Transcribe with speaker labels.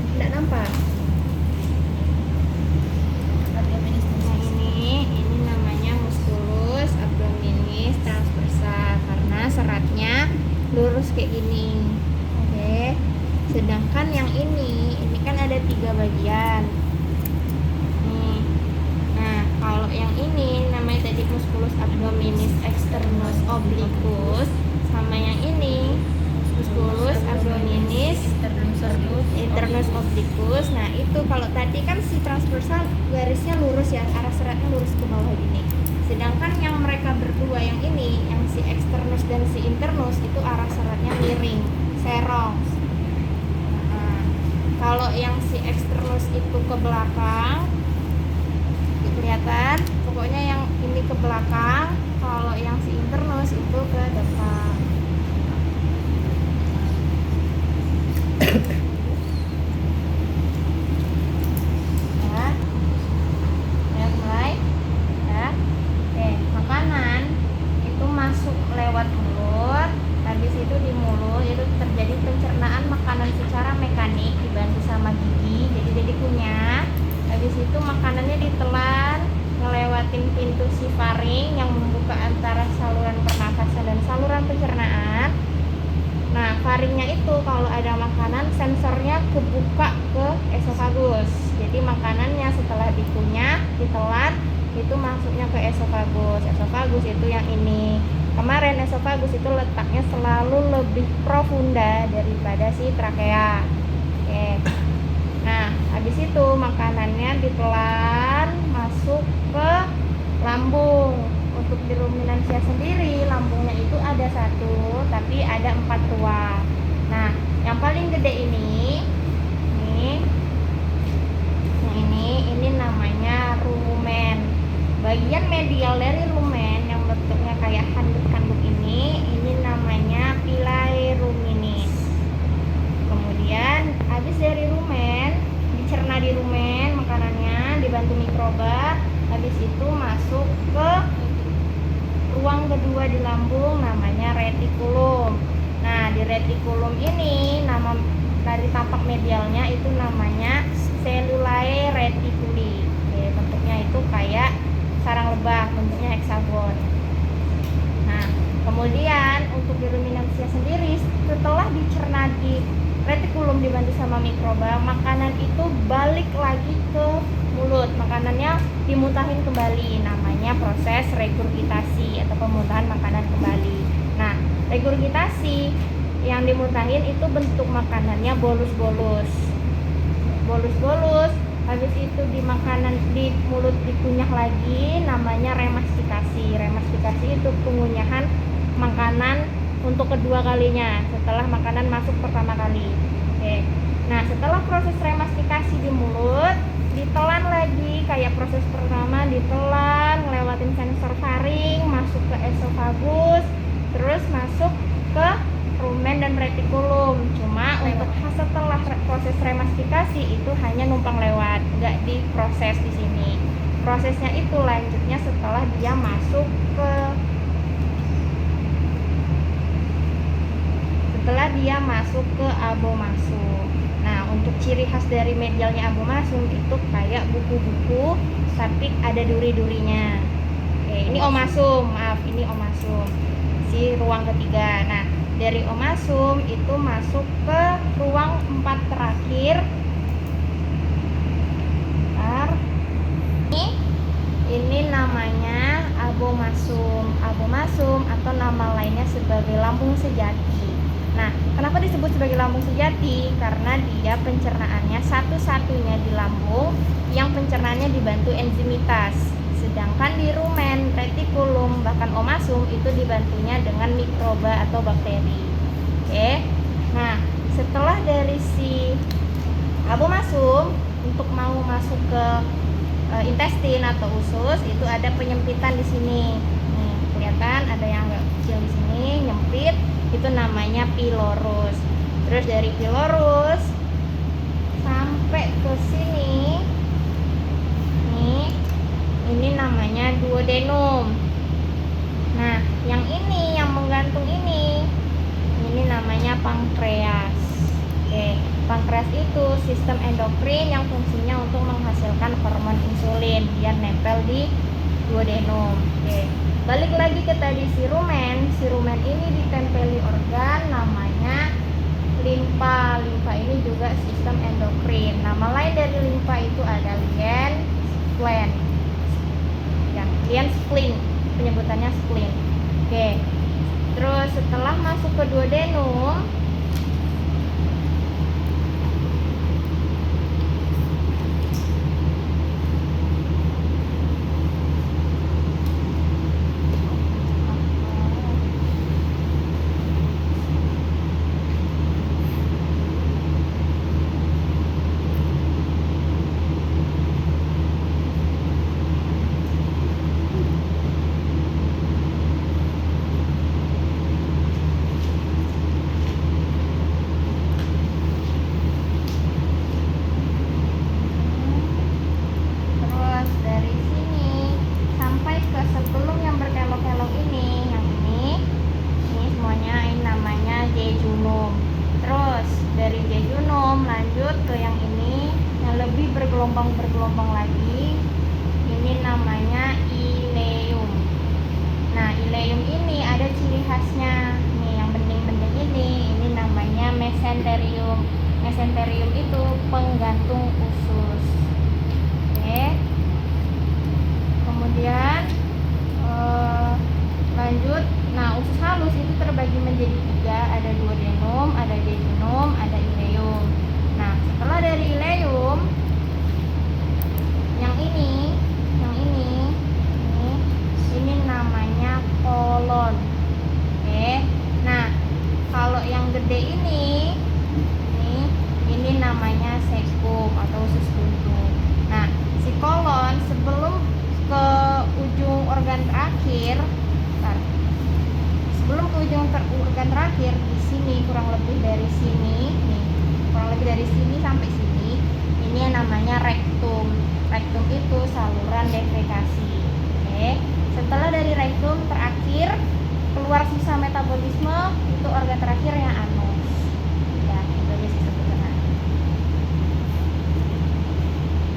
Speaker 1: enggak nampak.
Speaker 2: Abdominis.
Speaker 1: Nah, ini namanya musculus abdominis transversa karena seratnya lurus kayak gini. Oke. Sedangkan yang ini kan ada 3 bagian. Nih. Nah, kalau yang ini namanya tadi musculus abdominis externus obliquus, sama yang ini musculus abdominis internus obliquus. Nah, itu kalau tadi kan si transversal garisnya lurus ya, arah seratnya lurus ke bawah gini. Sedangkan yang mereka berdua yang ini, yang si externus dan si internus itu arah seratnya miring, serong. Nah, kalau yang si externus itu ke belakang, kelihatan, pokoknya yang ini ke belakang, kalau yang si internus itu ke depan. Ya, mulai ya. Oke, makanan itu masuk lewat mulut, habis itu di mulut itu terjadi pencernaan makanan secara mekanik dibantu sama gigi, jadi kunyah. Habis itu makanannya ditelan ngelewatin pintu si faring yang membuka antara saluran pernafasan dan saluran pencernaan. Nah, faringnya itu kalau ada makanan sensornya kebuka ke esofagus. Jadi makanannya setelah dikunyah, ditelan, itu masuknya ke esofagus. Esofagus itu yang ini. Kemarin esofagus itu letaknya selalu lebih profunda daripada si trakea. Oke. Nah, habis itu makanannya ditelan masuk ke lambung. Untuk di ruminansia sendiri lambungnya itu ada 1, tapi ada 4 ruang. Nah, yang paling gede ini ini namanya rumen. Bagian medial dari rumen yang bentuknya kayak handuk-handuk ini namanya pilae ruminis. Kemudian habis dari rumen, dicerna di rumen makanannya dibantu mikroba, habis itu masuk ke ruang kedua di lambung namanya retikulum. Nah, di retikulum ini nama dari tapak medialnya itu namanya cellulae reticuli. Oke, bentuknya itu kayak sarang lebah, bentuknya heksagon. Nah, kemudian untuk di ruminansia sendiri setelah dicerna di retikulum dibantu sama mikroba, makanan itu balik lagi ke mulut, makanannya dimutahin kembali, namanya proses regurgitasi atau pemuntahan makanan kembali. Nah, regurgitasi yang dimutahin itu bentuk makanannya bolus-bolus, habis itu di makanan di mulut dikunyah lagi, namanya remastikasi. Remastikasi itu pengunyahan makanan untuk kedua kalinya setelah makanan masuk pertama kali. Oke. Nah, setelah proses remastikasi di mulut, ditelan lagi kayak proses pertama, ditelan ngelewatin sensor faring, masuk ke esofagus, terus masuk ke rumen dan retikulum. Cuma untuk setelah proses remastikasi itu hanya numpang lewat, nggak diproses di sini. Prosesnya itu lanjutnya setelah dia masuk ke abomasum. Nah, untuk ciri khas dari medialnya abomasum itu kayak buku-buku tapi ada duri-durinya. Oke, ini omasum, maaf, ini omasum. Si ruang ketiga. Nah, dari omasum itu masuk ke ruang 4 terakhir. Ini namanya abomasum. Abomasum atau nama lainnya sebagai lambung sejati. Nah, kenapa disebut sebagai lambung sejati? Karena dia pencernaannya satu-satunya di lambung yang pencernaannya dibantu enzimitas. Sedangkan di rumen, retikulum, bahkan omasum itu dibantunya dengan mikroba atau bakteri. Oke. Nah, setelah dari si abomasum untuk mau masuk ke intestin atau usus itu ada penyempitan di sini. Nih, kelihatan ada yang agak kecil di sini, nyempit. Itu namanya pilorus. Terus dari pilorus sampai ke sini nih, ini namanya duodenum. Nah, yang ini yang menggantung ini namanya pankreas. Oke. Pankreas itu sistem endokrin yang fungsinya untuk menghasilkan hormon insulin biar nempel di duodenum. Oke. Balik lagi ke tadi sirumen. Sirumen ini ditempeli organ namanya limpa. Limpa ini juga sistem endokrin. Nama lain dari limpa itu ada lien, spleen. Ya, lien, spleen. Penyebutannya spleen. Oke. Terus setelah masuk ke duodenum, lanjut ke yang ini yang lebih bergelombang lagi, ini namanya ileum. Nah, ileum ini ada ciri khasnya nih, yang bening-bening ini namanya mesenterium. Mesenterium itu penggantung usus. Oke, kemudian lanjut. Nah, usus halus itu terbagi menjadi 3, ada duodenum, ada jejunum, ada ileum. Nah, setelah dari ileum, yang ini namanya kolon. Oke. Nah, kalau yang gede ini namanya cecum atau usus buntu. Nah, si kolon sebelum ke ujung organ terakhir, organ terakhir di sini kurang lebih dari sini sampai sini, ini yang namanya rektum. Rektum itu saluran defekasi. Oke. Setelah dari rektum terakhir keluar sisa metabolisme, itu organ terakhir yang